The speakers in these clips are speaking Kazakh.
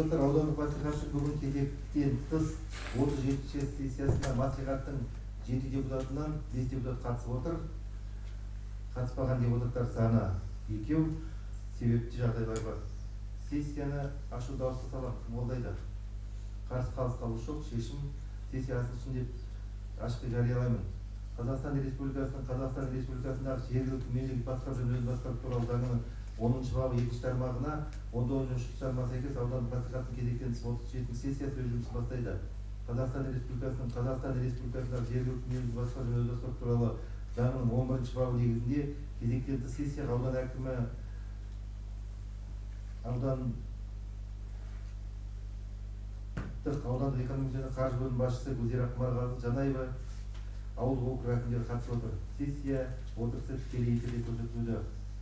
депутаттар аудандық мәслихаттың бүгін кезектен тыс 37-ші сессиясына мәслихаттың 7 депутатынан 5 депутат қатысып отыр. Қатыспаған депутаттар саны 2, себепті жағдайлар бар. Сессияны ашу дауысқа салам. Кім қолдайды? Қарсы қалыс жоқ. Шешім сессия ашылсын деп ашық жариялаймын. Қазақстан Республикасындағы жергілікті мемлекеттік басқару және өзін басқару туралы заңының 10-шы бабы 2-ші тармағына 19-шы тармағына сәйкес аудандық мәслихаттың кезектен тыс 37-ші сессиясы өз жұмысын бастайды. Қазақстан Республикасындағы жергілікті мемлекеттік басқару және өзін басқару туралы заңының 11-ші бабы негізінде кезектен тыс сессияға аудан әкімі, аудандық экономика және қаржы бөлімінің басшысы Гүлзира Құмарғазы Жанаева, ауылдық округ әкімдері қатысып отыр. Сессия отырысы тікелей эфирде көрсетілуде.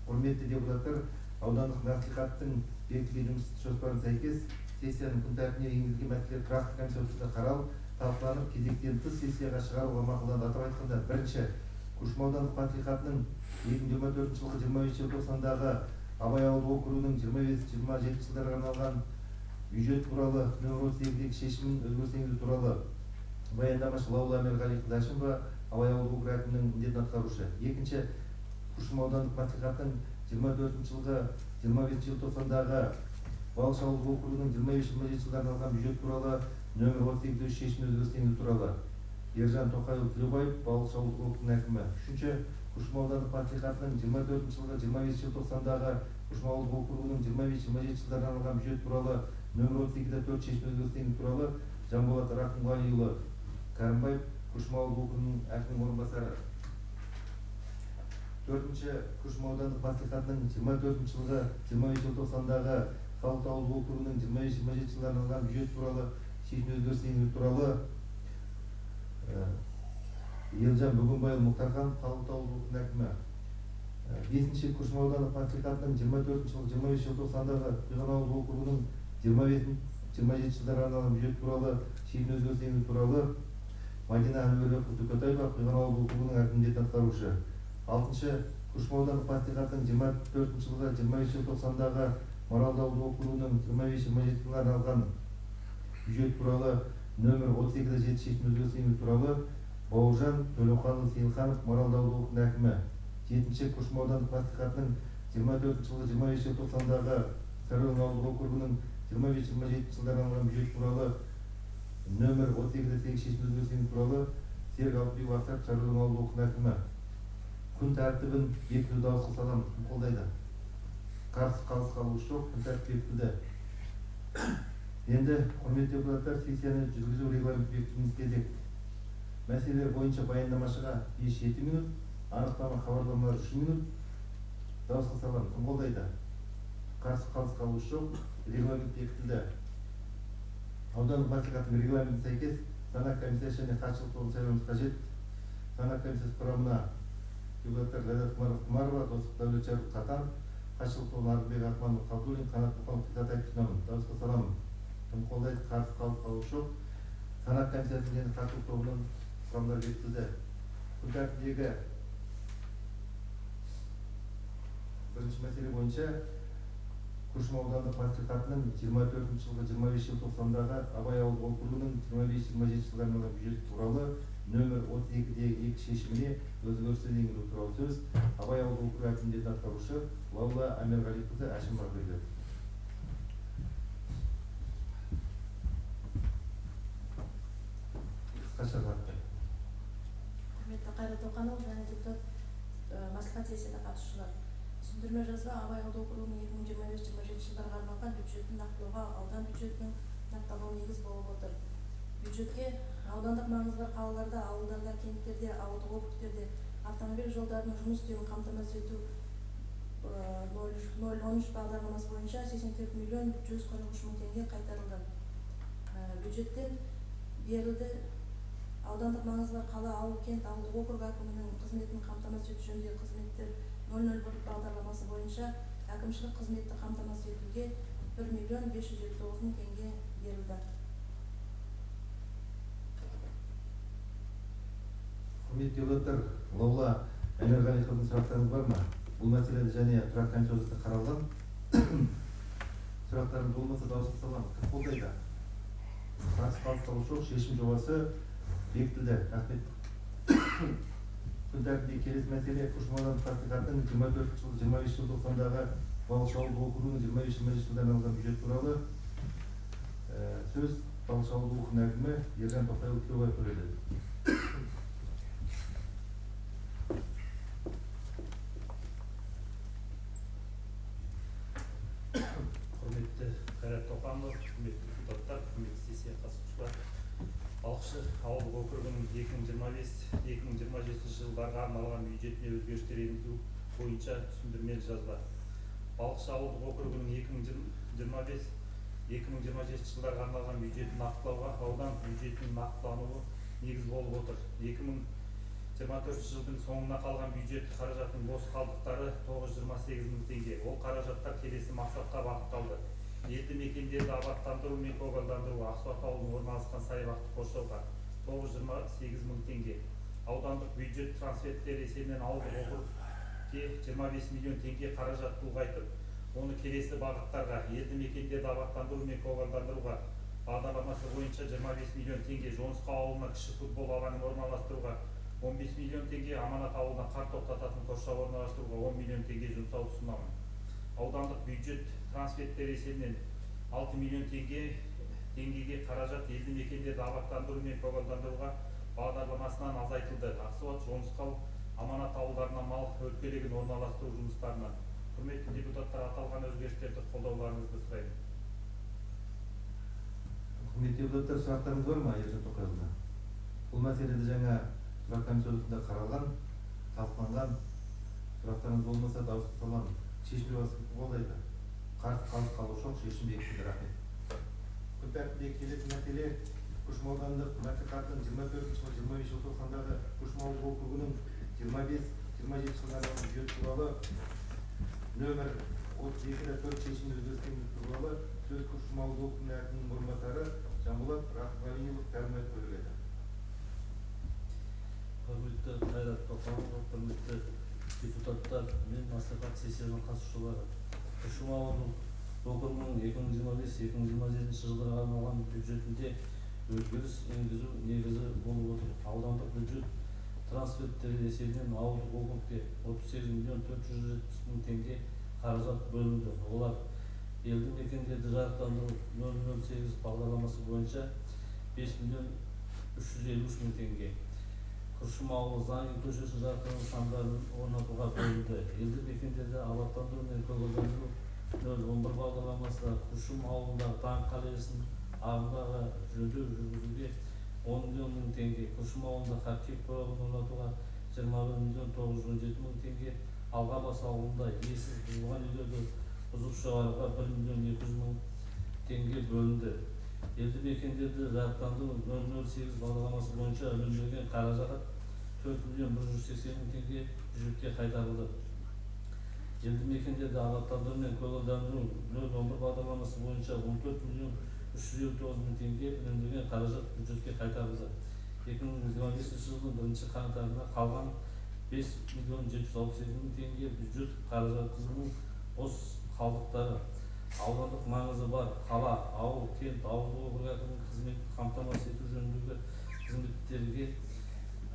Құрметті депутаттар, аудандық мәслихаттың бекітілген жұмыс жоспарына сәйкес сессияның күн тәртібіне енгізілген мәселелер тұрақты комиссия отырысында қаралып, талқыланып, кезектен тыс сессияға шығаруға мақұлданды. Атап айтқанда, бірінші, Күршім аудандық мәслихатының 2024 жылғы 25 желтоқсандағы Абай ауылдық округінің 25-27 жылдарға арналған бюджет туралы нөмір 38-дегі шешімін өзгеріс енгізу туралы баяндамашы Лаула Амирғалиқызы Әшімова, Абай ауылдық округ әкімінің міндетін атқарушы. Екінші, Күршім аудандық мәслихаттың 24 жылғы 25 желтоқсандағы Балыш ауылдық округінің 25-27 жылдарға арналған бюджет туралы нөмір 38-дегі шешімін өзгеріс енгізу туралы Ержан Тоқайұлы Тілеубаев, Балыш ауылдық округінің әкімі. Үшінші, Күршім аудандық мәслихатының 24 жылғы 25 желтоқсандағы Күршім ауылдық округінің 25-27 жылдарға арналған бюджет туралы нөмір 32-4 шешімін өзгеріс енгізу туралы Жанболат Рақымғалиұлы Кәрімбаев, Күршім ауылдық округінің әкімінің орынбасары. Төртінші, Күршім аудандық мәслихатының 24 жылғы 25 желтоқсандағы Қалыт ауылдық округінің 25-27 жылдарға арналған бюджет туралы шешім өзгеріс енгізу туралы Елжан Бөгенбайұлы Мұхтархан, Қалыт ауылдық округінің әкімі. Бесінші, Күршім аудандық мәслихатының 24 жылғы 25 желтоқсандағы Құйған ауылдық округінің 25-27 жылдарға арналған бюджет туралы шешім өзгеріс енгізу туралы Мадина Әнуарбекқызы Дүкетаева, Құйған ауылдық округінің әкімінің міндетін атқарушы. Алтыншы, Күршім аудандық мәслихаттың 24 жылғы 25 желтоқсандағы Маралды ауылдық округінің 25-27 жылдарға арналған бюджет туралы нөмір 32-7 шешім өзгеріс енгізу туралы Бауыржан Төлеуханұлы Сейілханов, Маралды ауылдық округінің әкімі. Жетінші, Күршім аудандық мәслихатының 24 жылғы 25 желтоқсандағы Сарыөзен ауылдық округінің 25-27 жылдарға арналған бюджет туралы нөмір 38-8 шешім өзгеріс енгізу туралы Серік Алтынбек Асқар, Сарыөзен ауылдық округінің әкімі. Күн тәртібін бекіту дауысқа саламыз. Кім қолдайды? Қарсы қалыс қалуы жоқ. Күн тәртібі бекітілді. Енді құрметті депутаттар, сессияны жүргізу регламент бекітуіміз кезек. Мәселелер бойынша баяндамашыға 5-7 минут, анықтама хабарламалар 3 минут. Дауысқа саламыз. Кім қолдайды? Қарсы қалыс қалуы жоқ. Регламент бекітілді. Аудандық мәслихаттың регламентіне сәйкес санақ комиссиясы және хатшылық тобын сайлауымыз қажет. Санақ комиссиясы құрамына депутаттар Ләззат Құмарова, Достық Дәулетжаров Қатан, хатшылық тобын Арғынбек Ахманов Қабдуллин, Қанат Мұханов Қисатаев ұсынамын. Дауысқа саламын. Кім қолдайды? Қарсы қалыс қалуы жоқ. Санақ комиссиясы және хатшылық тобының құрамдары бекітілді. Күн тәртібіндегі бірінші мәселе бойынша Күршім аудандық мәслихатының 24 жылғы 25 желтоқсандағы Абай ауылдық округінің 25-27 жылдарға арналған бюджет туралы нөмір 32-2 шешіміне өзгерістер енгізу туралы сөз Абай ауылдық округ әкімінің міндетін атқарушы Лаула Амирғалиқызы Әшімоваға беріледі. Қысқаша жатты. Құрметті Қайрат Тоқанұлы және депутат мәслихат сессиясына қатысушылар. Түсіндірме жазба Абай ауылдық округінің 2025-27 жылдарға арналған бюджетін нақтылауға аудан бюджетінің нақтылауы негіз болып отыр. Бюджетке аудандық маңызы бар қалаларда, ауылдарда, кенттерде, ауылдық округтерде автомобиль жолдарының жұмыс істеуін қамтамасыз ету 013 бағдарламасы бойынша 84 миллион 143 мың теңге қайтарылды. Бюджеттен берілді. Аудандық маңызы бар қала, ауыл, кент, ауылдық округ әкімінің қызметін қамтамасыз ету жөніндегі қызметтер 001 бағдарламасы бойынша әкімшілік қызметті қамтамасыз етуге 1 миллион 559 мың теңге берілді. Құрметті депутаттар, Лаула Амирғалиқызының сұрақтарыңыз бар ма? Бұл мәселеде және тұрақты комиссия отырысында қаралған. Сұрақтарыңыз болмаса дауысқа саламыз. қолдайды. Қарсы қалыс қалушы жоқ. Шешім жобасы бекітілді. Рахмет. Күн тәртібіндегі келесі мәселе Күршім аудандық мәслихатының 24 жыл 25 желтоқсандағы Балықшы ауылдық округінің 25-27 жылдарына алған бюджет туралы сөз Балықшы ауылдық округінің әкімі Ержан Тоқайұлы Тілеубаевқа беріледі. Құрметті Қайрат Тоқанұлы, құрметті депутаттар, құрметті сессия қатысушылар, Балықшы ауылдық округінің 2025-2027 жылдарға арналған бюджетіне өзгерістер енгізу бойынша түсіндірмелі жазба. Балықшы ауылдық округінің 2025-2027 жылдарға арналған бюджетін нақтылауға аудан бюджетінің нақтылануы негіз болып отыр. 2024 жылдың соңына қалған бюджет қаражатының бос қалдықтары 928 мың теңге. Ол қаражаттар келесі мақсатқа бағытталды. Елді мекендерді абаттандыру мен көгалдандыру, Ақсуат ауылының орналасқан саябақты қоршауға 928 мың теңге. Аудандық бюджет трансферттері есебінен ауылдық округке 25 миллион теңге қаражатты ұлғайтып, оны келесі бағыттарға елді мекендерді абаттандыру мен көгалдандыруға бағдарламасы бойынша 25 миллион теңге, Жоңысқа ауылына кіші футбол алаңын орналастыруға 15 миллион теңге, Аманат ауылына қар тоқтататын қоршау орналастыруға 10 миллион теңге жұмсауды ұсынамын. Аудандық бюджет трансферттері есебінен 6 миллион теңгеге қаражат елді мекендерді абаттандыру мен көгалдандыруға бағдарламасынан азайтылды. Ақсуат, Жоңысқа, Аманат ауылдарына мал өткелегін орналастыру жұмыстарынан. Құрметті депутаттар, аталған өзгерістерді қолдауларыңызды сұраймын. Құрметті депутаттар, сұрақтарыңыз бар ма Ержан Тоқайұлына? Бұл мәселеде жаңа сұрақ комиссиясында қаралған, талқыланған. Сұрақтарыңыз болмаса дауыс саламын. Шешім жобасы қолдайды. Қарсы қалыс қалушы жоқ. Шешім бекітілді. Рахмет. Күн тәртібіндегі келесі мәселе Күршім аудандық мәслихатының 24 жыл 25 желтоқсандағы Күршім ауылдық округінің 25-27 жылдардағы бюджет туралы нөмір 32-4 шешімді өзгерістер туралы сөз Күршім ауылдық округінің әкімінің орынбасары Жанболат Рахмалиев Кәрімбаевқа беріледі. Құрметті Қайрат Тоқанұлы, құрметті депутаттар мен мәслихат сессиясының қатысушылары, Күршім ауылдық округінің 2025-2027 жылдарға арналған бюджетінде өзгеріс енгізу негізі болып отыр. Аудандық бюджет трансферттері есебінен ауылдық округке 38 миллион 470 мың теңге қаражат бөлінді. Олар елді мекендерді жарықтандыру 008 бағдарламасы бойынша 5 миллион 353 мың теңге. Күршім ауылы Заңгер көшесі жарықтандыру нысандарын орнатуға бөлінді. Елді мекендерді абаттандыру мен көгалдандыру 011 бағдарламасында Күршім ауылындағы Даңқ аллеясын ағымдағы жөндеу жүргізуге 10 миллион мың теңге. Күршім ауылында хоккей қорабын орнатуға 21 миллион 917 мың теңге. Алғабас ауылында иесіз бұзылған үйлерді бұзып шығаруға 1 миллион 200 мың теңге бөлінді. Елді мекендерді жарықтандыру 008 бағдарламасы бойынша үнемделген қаражат 4 миллион 180 мың теңге бюджетке қайтарылды. Елді мекендерді абаттандыру мен көгалдандыру 011 бағдарламасы бойынша 14 миллион 359 мың теңге үнемделген қаражат бюджетке қайтарылды. 2025 жылдың 1 қаңтарына қалған 5 миллион 768 мың теңге бюджет қаражатының бос қалдықтары. Аудандық маңызы бар қала, ауыл, кент, ауылдық округ әкімінің қызметін қамтамасыз ету жөніндегі қызметтерге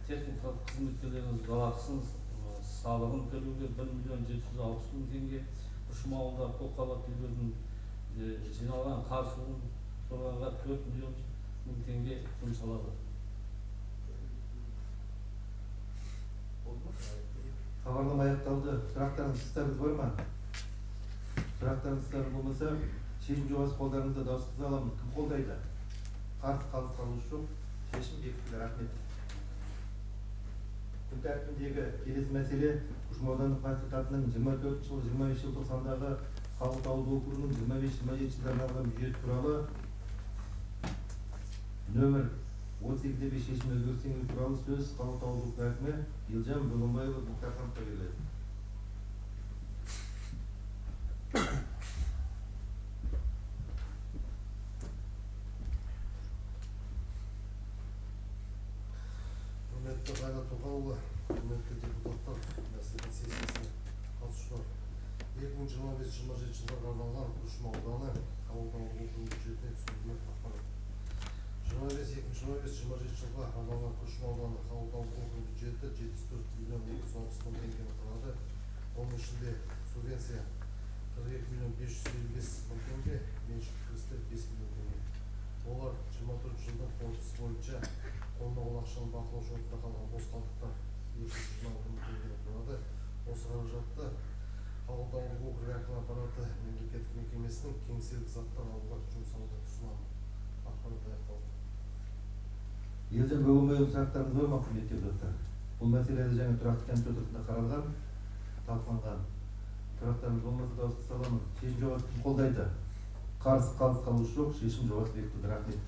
техникалық қызметкерлерінің жалақысын салығын төлеуге 1 миллион 760 мың теңге. Күршім ауылда көпқабатты үйлердің жиналған қар суын сорғыға 4 миллион мың теңге жұмсалады. Хабарлама аяқталды. Сұрақтарыңыз бар ма? Сұрақтарыңыз болмаса, шешім жобасы қолдарыңызда дауыс аламын. Кім қолдайды? Қарсы қалыс қалушы жоқ. Шешім бекітілді. Рахмет. Күн тәртібіндегі келесі мәселе Күршім аудандық мәслихатының 24 жыл 25 желтоқсандағы Қалқұт ауылдық округінің 25-27 жылдарына арналған бюджет туралы нөмір 38-5 шешім өзгерістері туралы сөз Қалқұт ауылдық әкімі Елжан Бөгенбайұлы Мұхтархановқа беріледі. Құрметті Қайрат Тоқайұлы, құрметті депутаттар, мәслихат сессиясына қатысушылар. 2025-27 жылдарға арналған Күршім ауданы ауылдық округінің бюджетіне түсіндірме жылға арналған Күршім ауданы Қауырт ауылдық округінің бюджеті 74 миллион 260 мың теңгені құрады. Оның ішінде субвенция 42 миллион 555 мың теңге, меншік кірістер 5 миллион теңге. Олар 24 жылдың қорытындысы бойынша қолма-қол ақшаны бақылау шотында қалған бос қалдықтар 220 мың теңгені құрады. Осы қаражатты Қауырт ауылдық округ әкім аппараты мемлекеттік мекемесінің кеңселік заттар алуға жұмсауды ұсынамын. Ақпарат аяқталды. Елден бөгінбей сұрақтарыңыз бар ма, құрметті депутаттар? Бұл мәселелерді жаңа тұрақты комитет отырысында қаралған, талқыланған. Сұрақтарыңыз болмаса дауысқа саламын. Шешім жобасын кім қолдайды? Қарсы қалыс қалушы жоқ, шешім жобасы бекітілді. Рахмет.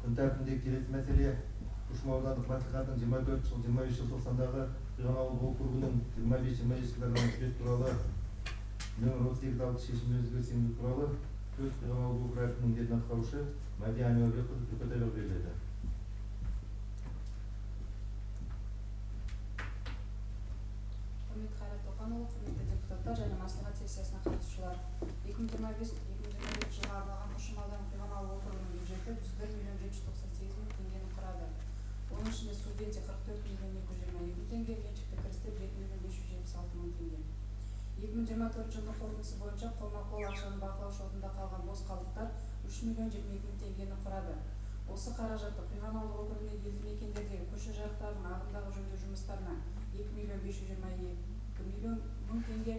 Күн тәртібіндегі келесі мәселе Күршім аудандық мәслихатының 24 жыл 25 желтоқсандағы Құйған ауылдық округінің 25-27 жылдардағы бюджет туралы нөмір 38 шешім өзгеріс енгізу туралы сөз Құйған ауылдық округ әкімінің міндетін атқарушы Мәди Әнуарбекқызы Түркітайға беріледі. Құрметті Қайрат Тоқанұлы, құрметті депутаттар және мәслихат сессиясына қатысушылар, 2025-2027 жылға арналған Күршім ауданы Құйған ауылдық округінің бюджеті 101 миллион 798 мың теңгені құрады. Оның ішінде субвенция 44 миллион 222 мың теңге, меншікті кірістер 7 миллион 576 мың теңге. 2024 жылдың қорытындысы бойынша қолма-қол ақшаны бақылау шотында қалған бос қалдықтар 3 миллион 22 мың теңгені құрады. Осы қаражатты Құйған ауылдық округіндегі елді мекендердегі көше жарықтарының ағымдағы жөндеу жұмыстарына 2 миллион 522 миллион мың теңге,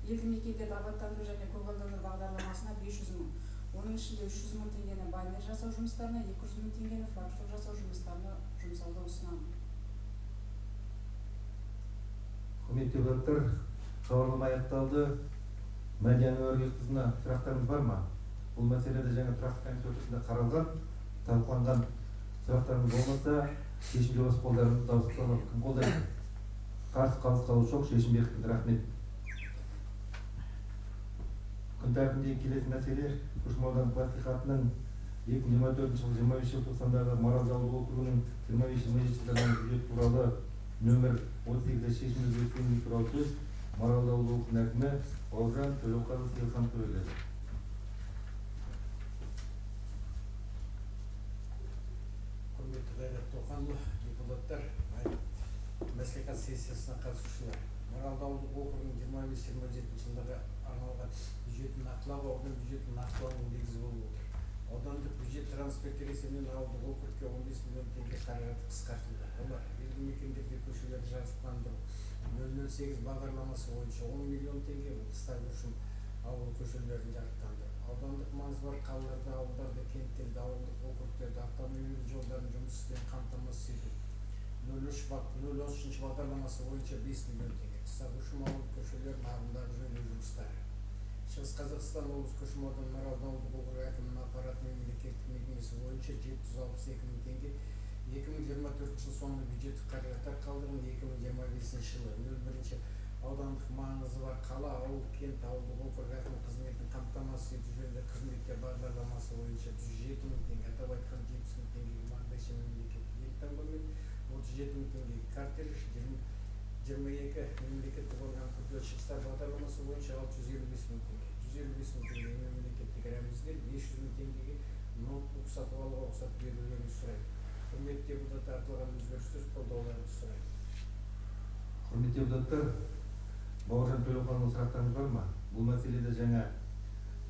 елді мекендерді абаттандыру және көгалдандыру бағдарламасына 500 мың, оның ішінде 300 мың теңгені байнер жасау жұмыстарына, 200 мың теңгені флагшток жасау жұмыстарына жұмсауды ұсынамын. Құрметті депутаттар, хабарлама аяқталды. Мәди Әнуарбекқызына сұрақтарыңыз бар ма? Бұл мәселеде жаңа тұрақты комитет отырысында қаралған, талқыланған. Сұрақтарыңыз болмаса, шешім жобасы қолдарыңызды дауысқа саламын. Кім қолдайды? Қарсы қалыс қалушы жоқ, шешім бекітілді. Рахмет. Күн тәртібіндегі келесі мәселе Күршім аудандық мәслихатының 2024 жылғы 25 желтоқсандағы Марал ауылдық округінің 25-27 жылдардағы бюджет туралы нөмір 38 шешім өзгеріс енгізу туралы сөз Марал ауылдық округінің әкімі Бауыржан Төлеуқазы Сейілхановқа беріледі. Құрметті Қайрат Тоқанұлы, депутаттар, мәслихат сессиясына қатысушылар. Марал ауылдық округінің 25-27 жылдарға арналған бюджетін нақтылауға аудан бюджетін нақтылауының негізі болып отыр. Аудандық бюджет трансферттер есебінен ауылдық округке 15 миллион теңге қаражаты қысқартылды. Олар елді мекендерде көшелерді жарықтандыру 008 бағдарламасы бойынша 10 миллион теңге, қыстар үшін ауыл көшелерін жарықтандыру. Аудандық маңызы бар қалаларды, ауылдарды, кенттерді, ауылдық округтерді автомобиль жолдарын жұмыс істеуін қамтамасыз ету 013 бағдарламасы бойынша 5 миллион теңге. Қыстар үшін ауыл көшелерін ағымдағы жөндеу жұмыстары. Шығыс Қазақстан облысы Күршім ауданы Марал ауылдық округ әкімінің аппараты мемлекеттік мекемесі бойынша 762 мың теңге 2024 жыл соңында бюджеттік қаражаттар қалдырылған. 2025 жылы 01 аудандық маңызы бар қала, ауыл, кент, ауылдық округ әкімі қызметін қамтамасыз ету жөніндегі қызметтер бағдарламасы бойынша 107 мың теңге, атап айтқан 70 мың теңгеге маңдайшы мемлекеттік елтаңбамен 37 мың теңгеге картель, 22 мемлекеттік орган күрделі шығыстар бағдарламасы бойынша 655 мың теңге, 155 мың теңгеге мемлекеттік рәміздер, 500 мың теңгеге ноутбук сатып алуға рұқсат берулерін сұрайды. Құрметті депутаттар, артылған өзгерістер қолдауларыңызды сұрайды. Құрметті депутаттар, Бауыржан Төлеуқазының сұрақтарыңыз бар ма? Бұл мәселеде жаңа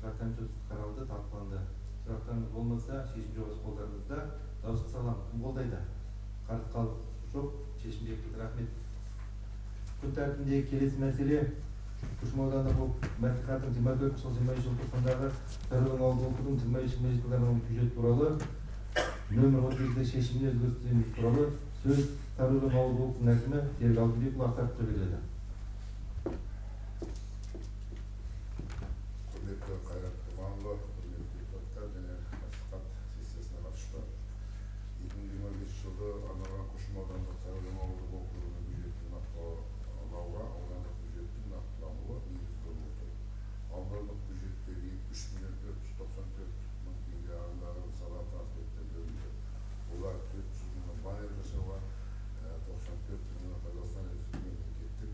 тұрақты комитет қаралды, талқыланды. Сұрақтарыңыз болмаса, шешім жобасы қолдарыңызда. Дауысқа саламын. Кім қолдайды? Қарсы қалыс жоқ, шешім бекітілді. Рахмет. Күн тәртібіндегі келесі мәселе Күршім аудандық мәслихатының 24 жыл 23 желтоқсандағы Сарыөзек ауылдық округінің 23-27 жылдардағы бюджет туралы нөмір 38 шешіміне өзгеріс енгізу туралы сөз Сарыөзек ауылдық округінің әкімі Серік Алтынбекұлы Ақсақовқа беріледі. Құрметті Қайрат Тоқанұлы, құрметті депутаттар және мәслихат сессиясына қатысушылар. 2025 жылғы арналған Күршім аудандық Сарыөзек ауылдық округінің бюджетін нақтылауға аудандық бюджеттің нақтылануы негізі болып отыр. Аудандық бюджеттегі 3 миллион 494 мың теңге ағымдағы сала трансферттер бөлінді. Олар 400 мың баннер жасауға, 94 мың Қазақстан Республикасы мемлекеттік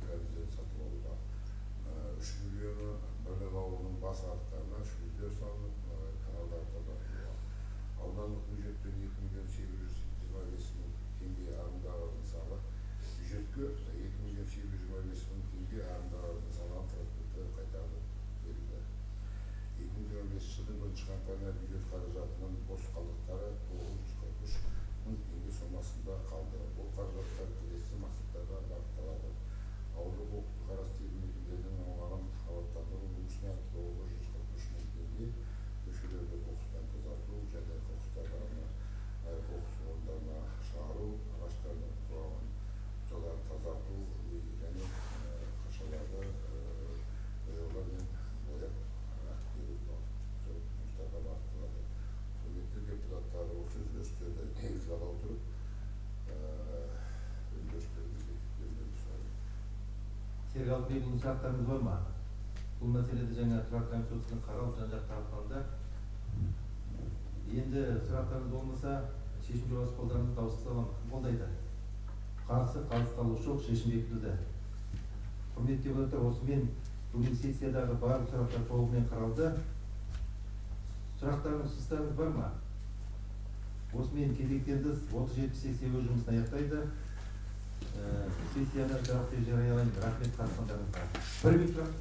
жылдың 1 қаңтарына бюджет қаражатының бос қалдықтары 943 мың теңге сомасында қалды. Бұл қаражаттар келесі мақсаттарға бағытталады. Ауылдық округке қарасты елді мекендердің аумағын абаттандыру жұмысына 943 мың теңге, көшелерді қоқыстан тазарту және қоқыстарды қоқыс орындарына шығару, ағаштардың құлаған бұталарын тазарту және қашаларды бояулар мен бояп беру жұмыстарға бағытталады. Құрметті депутаттар, осы өзгерістерді негізге ала отырып, өзгерістерді бекітулерді сұраймын. Серік Алтынбекұлының сұрақтарыңыз бар ма? Бұл мәселеде жаңа тұрақты комиссиясының қаралып жан-жақты талқыланды. Енді сұрақтарыңыз болмаса, шешім жобасы қолдарыңызды дауысқа саламын. Кім қолдайды? Қарсы, қалыс қалушы жоқ, шешім бекітілді. Құрметті депутаттар, осымен бүгін сессиядағы барлық сұрақтар толығымен қаралды. Сұрақтарыңыз, ұсыныстарыңыз бар ма? Осымен кезектерді 37 сессия өз жұмысын аяқтайды. Сессияны жауап деп жариялаймын. Рахмет қатысқандарыңызға. Бір минут сұрақ